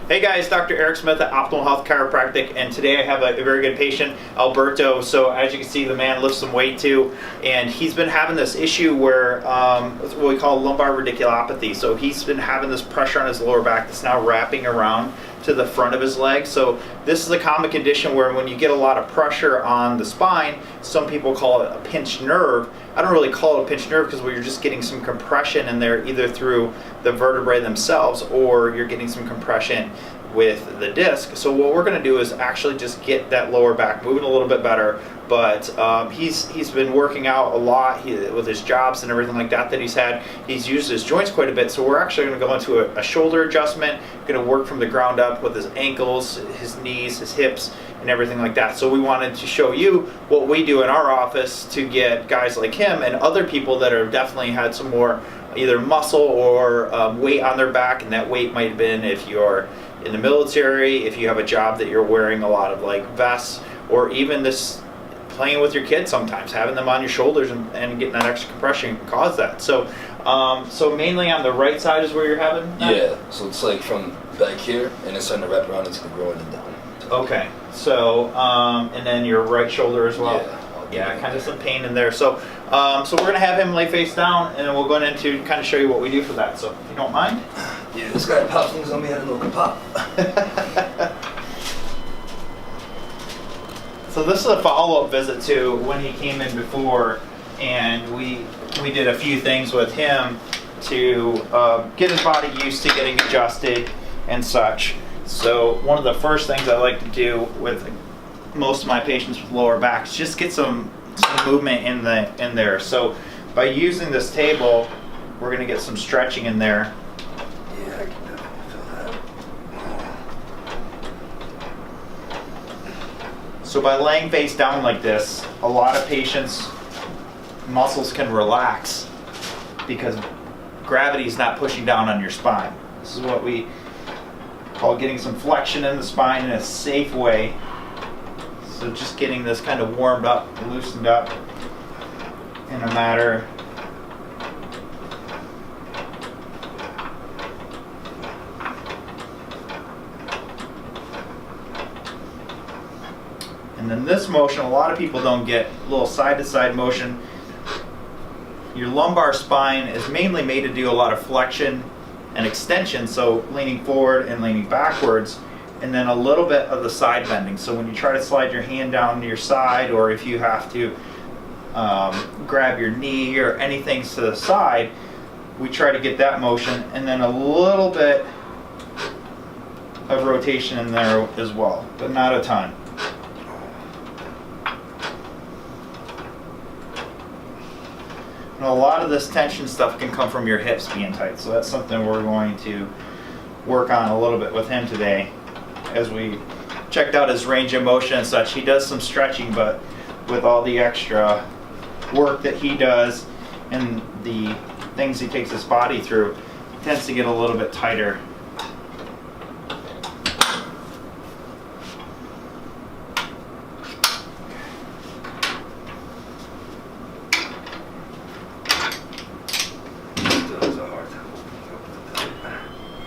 Hey guys, Dr. Eric Smith at Optimal Health Chiropractic, and today I have a very good patient, Alberto. So as you can see, the man lifts some weight too, and he's been having this issue where what we call lumbar radiculopathy. So he's been having this pressure on his lower back that's now wrapping around to the front of his leg. So this is a common condition where when you get a lot of pressure on the spine, some people call it a pinched nerve. I don't really call it a pinched nerve because you're just getting some compression in there, either through the vertebrae themselves or you're getting some compression with the disc. So what we're going to do is actually just get that lower back moving a little bit better. But he's been working out a lot with his jobs and everything like that he's had. He's used his joints quite a bit, so we're actually going to go into a shoulder adjustment. Going to work from the ground up with his ankles, his knees, his hips, and everything like that. So we wanted to show you what we do in our office to get guys like him and other people that have definitely had some more either muscle or weight on their back, and that weight might have been if you're in the military, if you have a job that you're wearing a lot of like vests, or even this playing with your kids sometimes, having them on your shoulders and getting that extra compression can cause that. So so mainly on the right side is where you're having that? Yeah, so it's like from back here, and it's starting to wrap around into the groin and down. Okay, so and then your right shoulder as well? Yeah, kind of some pain in there. So so we're going to have him lay face down, and then we'll go into kind of show you what we do for that. So if you don't mind. Yeah, this guy pops things on me, had a little pop. So this is a follow-up visit to when he came in before, and we did a few things with him to get his body used to getting adjusted and such. So one of the first things I like to do with most of my patients with lower backs, just get some movement in there. So by using this table, we're going to get some stretching in there. Yeah, I can definitely feel that. So by laying face down like this, a lot of patients' muscles can relax because gravity is not pushing down on your spine. This is what we call getting some flexion in the spine in a safe way. So just getting this kind of warmed up, loosened up in a matter. And then this motion, a lot of people don't get, a little side-to-side motion. Your lumbar spine is mainly made to do a lot of flexion and extension, so leaning forward and leaning backwards, and then a little bit of the side bending. So when you try to slide your hand down to your side, or if you have to grab your knee or anything to the side, we try to get that motion, and then a little bit of rotation in there as well, but not a ton. And a lot of this tension stuff can come from your hips being tight, so that's something we're going to work on a little bit with him today. As we checked out his range of motion and such, he does some stretching, but with all the extra work that he does and the things he takes his body through, he tends to get a little bit tighter.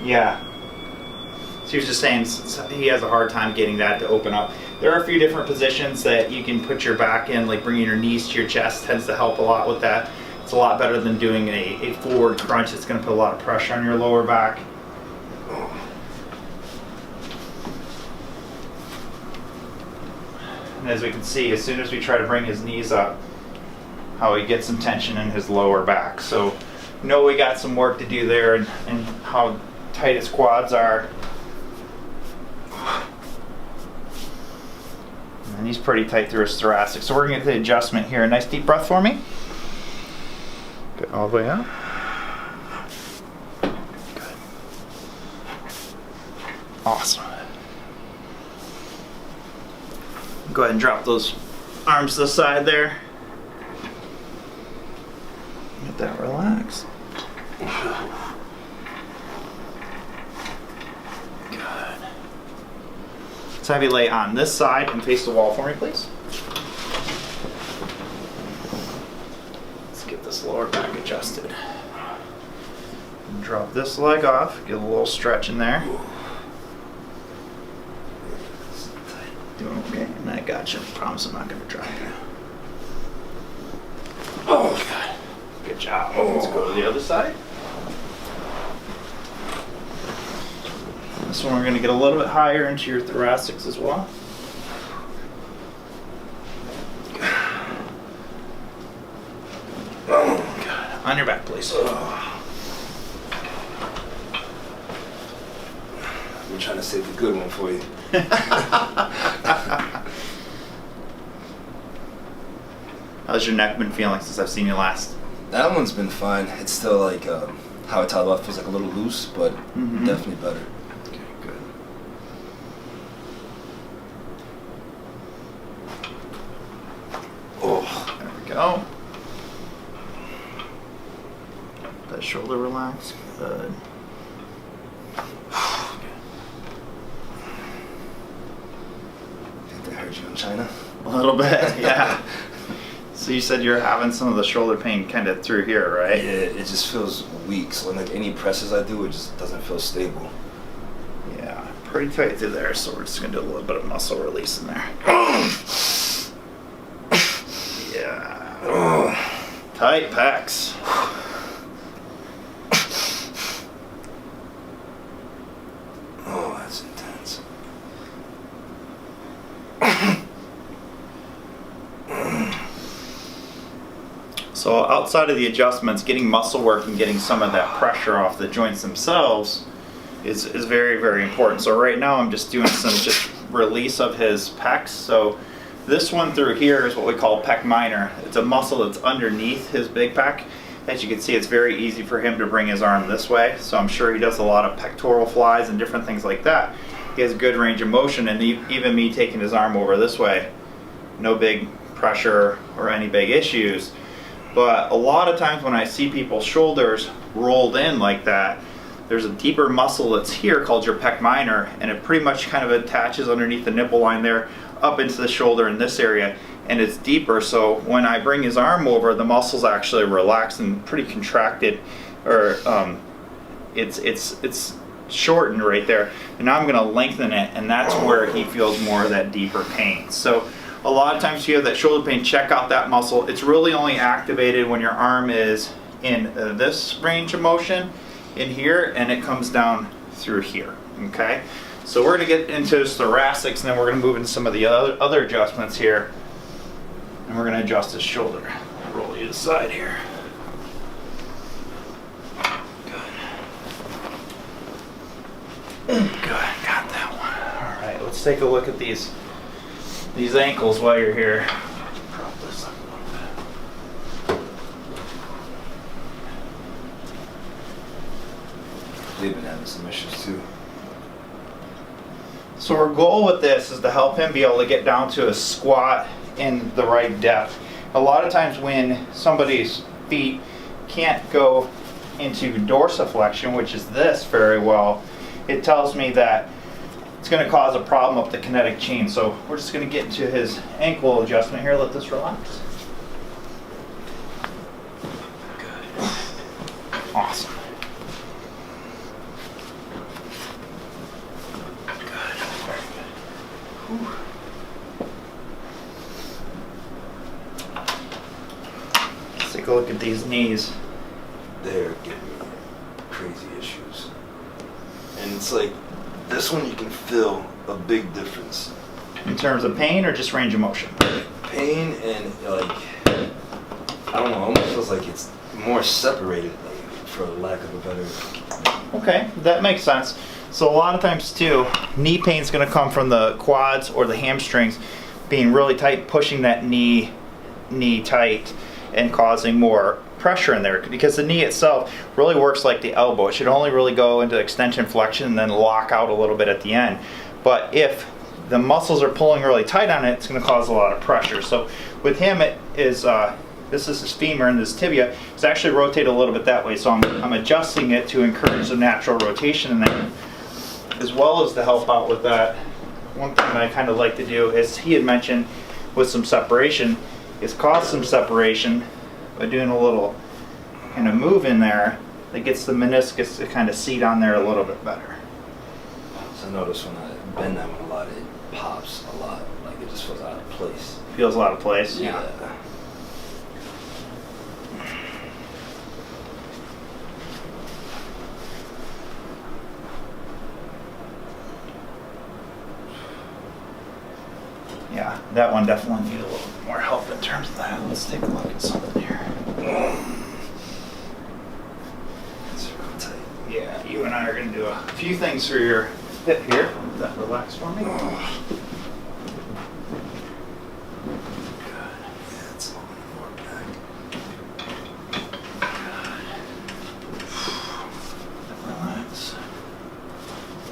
Yeah. So he was just saying he has a hard time getting that to open up. There are a few different positions that you can put your back in, like bringing your knees to your chest tends to help a lot with that. It's a lot better than doing a forward crunch. It's going to put a lot of pressure on your lower back. And as we can see, as soon as we try to bring his knees up, how he gets some tension in his lower back. So know we got some work to do there, and how tight his quads are. And he's pretty tight through his thoracic. So we're going to get the adjustment here. A nice deep breath for me. Good, all the way out. Good. Awesome. Go ahead and drop those arms to the side there. Get that relaxed. Let's have you lay on this side and face the wall for me, please. Let's get this lower back adjusted. Drop this leg off, get a little stretch in there. got you. I promise I'm not going to drop you. Oh, God. Good job. Let's go to the other side. This one we're going to get a little bit higher into your thoracics as well. Oh, God. On your back, please. I'm trying to save the good one for you. How's your neck been feeling since I've seen you last? That one's been fine. It's still like how I tied it off feels like a little loose, but definitely better. Okay, good. Oh, there we go. That shoulder relax. Good. think that hurt you in China? A little bit, yeah. So you said you're having some of the shoulder pain kind of through here, right? Yeah, it just feels weak. So like any presses I do, it just doesn't feel stable. Yeah, pretty tight through there, so we're just gonna do a little bit of muscle release in there. Yeah. Tight pecs. Oh, that's intense. So outside of the adjustments, getting muscle work and getting some of that pressure off the joints themselves is very, very important. So right now I'm just doing some just release of his pecs. So this one through here is what we call Pec Minor. It's a muscle that's underneath his big pec. As you can see, it's very easy for him to bring his arm this way. So I'm sure he does a lot of pectoral flies and different things like that. He has good range of motion, and even me taking his arm over this way, no big pressure or any big issues. But a lot of times when I see people's shoulders rolled in like that, there's a deeper muscle that's here called your Pec Minor, and it pretty much kind of attaches underneath the nipple line there up into the shoulder in this area, and it's deeper. So when I bring his arm over, the muscle's actually relaxed and pretty contracted, or it's shortened right there. And now I'm going to lengthen it, and that's where he feels more of that deeper pain. So a lot of times if you have that shoulder pain, check out that muscle. It's really only activated when your arm is in this range of motion in here, and it comes down through here. Okay, so we're going to get into his thoracics, and then we're going to move into some of the other adjustments here, and we're going to adjust his shoulder. Roll you to the side here. Good, got that one. All right, let's take a look at these ankles while you're here. Prop this up a little bit. They've been having some issues too. So our goal with this is to help him be able to get down to a squat in the right depth. A lot of times when somebody's feet can't go into dorsiflexion, which is this very well, it tells me that it's going to cause a problem up the kinetic chain. So we're just going to get into his ankle adjustment here. Let this relax. Good. Awesome. Good. Very good. Whew. Let's take a look at these knees. They're giving me crazy issues. And it's like, this one you can feel a big difference. In terms of pain or just range of motion? Pain and like, I don't know, it almost feels like it's more separated, like, for lack of a better. Okay, that makes sense. So a lot of times too, knee pain is going to come from the quads or the hamstrings being really tight, pushing that knee tight and causing more pressure in there, because the knee itself really works like the elbow. It should only really go into extension flexion and then lock out a little bit at the end. But if the muscles are pulling really tight on it, it's going to cause a lot of pressure. So with him, it is this is his femur, and this tibia is actually rotated a little bit that way. So I'm adjusting it to encourage the natural rotation in there, as well as to help out with that. One thing that I kind of like to do, as he had mentioned, with some separation, is cause some separation by doing a little kind of move in there that gets the meniscus to kind of seat on there a little bit better. So I notice when I bend that one a lot, it pops a lot. Like it just feels out of place. Feels a lot of place. Yeah. Yeah, that one definitely needs a little bit more help in terms of that. Let's take a look at something here. It's real tight. Yeah, you and I are going to do a few things for your hip here. Let that relax for me. Good. Yeah, it's all more back. Relax.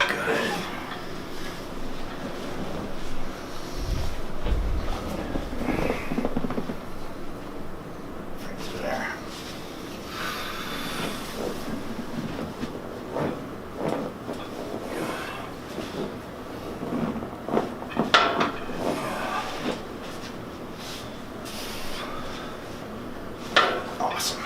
Good. Right through there. Awesome.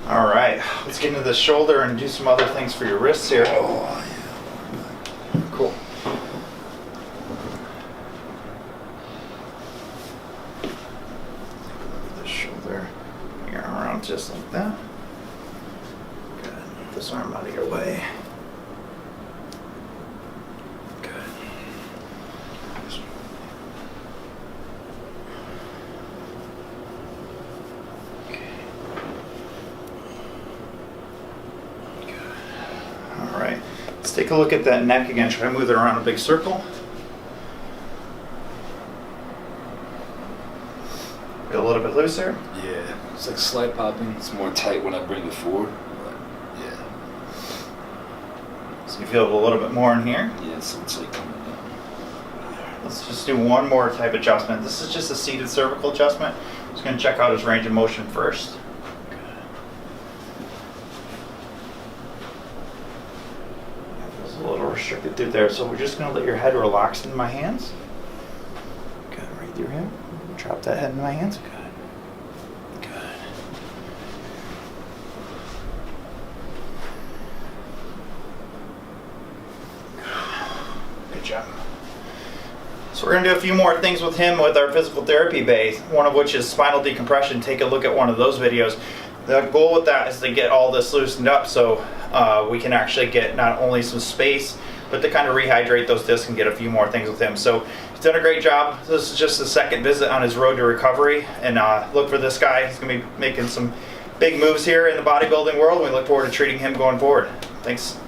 All right, let's get into the shoulder and do some other things for your wrists here. Oh, yeah. Cool. Look at the shoulder. Bring your arm around just like that. Good. Move this arm out of your way. Good. All right. Let's take a look at that neck again. Try to move it around a big circle. Get a little bit looser. Yeah. It's like slight popping. It's more tight when I bring it forward. But yeah. So you feel it a little bit more in here. Yeah, so it's like coming down. Let's just do one more type adjustment. This is just a seated cervical adjustment. Just going to check out his range of motion first. Feels a little restricted through there, so we're just going to let your head relax in my hands. Good, right through him. Drop that head in my hands. Good. Good. Good job. So we're going to do a few more things with him with our physical therapy bay, one of which is spinal decompression. Take a look at one of those videos. The goal with that is to get all this loosened up so we can actually get not only some space, but to kind of rehydrate those discs and get a few more things with him. So he's done a great job. This is just the second visit on his road to recovery. And look for this guy. He's going to be making some big moves here in the bodybuilding world. We look forward to treating him going forward. Thanks.